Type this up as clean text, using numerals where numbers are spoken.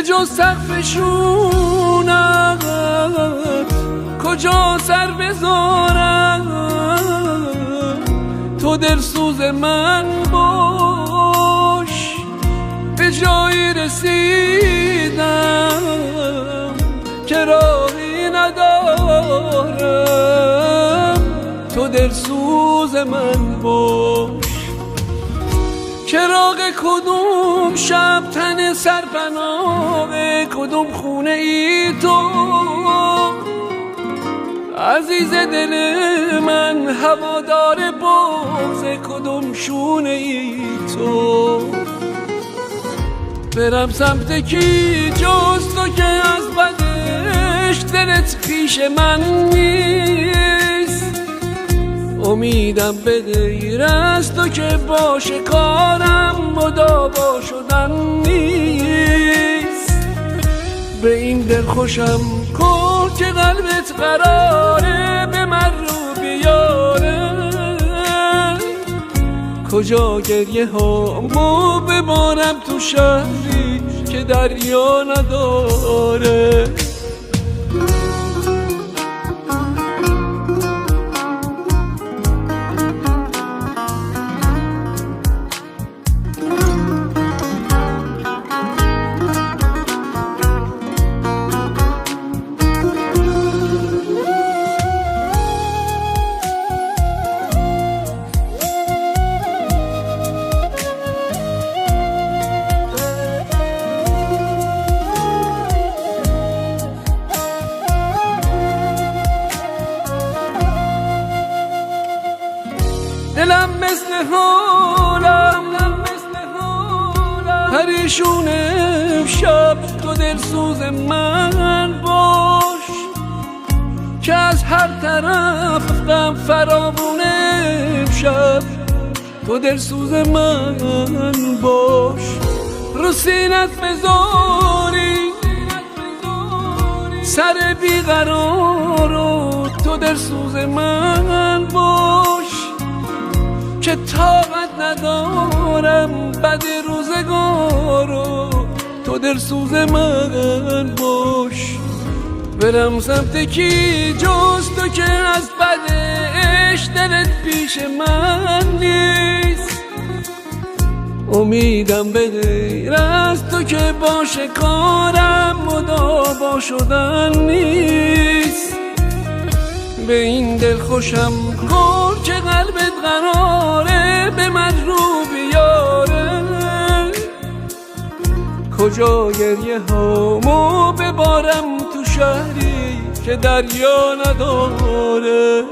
به جز سقفشونت کجا سر بذارم؟ تو دلسوز من باش، به جایی رسیدم که راهی ندارم. تو دلسوز من باش. چراغ کدوم شب تن سرپناه کدوم خونه ای تو؟ عزیز دل من هوادار بغض کدوم شونه ای تو؟ برم سمت کی جز تو که از بدش دلت پیش من نیست؟ امیدم به غیر از تو که باشه کارم مداوا شدن نیست. به این دل خوشم کن که قلبت قراره به من رو بیاره. کجا گریه هامو ببارم تو شهری که دریا نداره. دلم مثل حالم پریشون امشب. تو دلسوز من باش که از هر طرف غم فراوون امشب. تو دلسوز من باش. رو سینت بذاری سر بیقرارو. تو دلسوز من باش که طاقت ندارم بد روزگارو. تو دلسوز من باش. برم سمت کی جز تو که از بدش دلت پیش من نیست؟ امیدم به غیر از تو که باشه کارم مداوا شدن نیست. به این دل خوشم کن که قلبت قراره به من رو بیاره. کجا گریه هامو ببارم تو شهری که دریا نداره.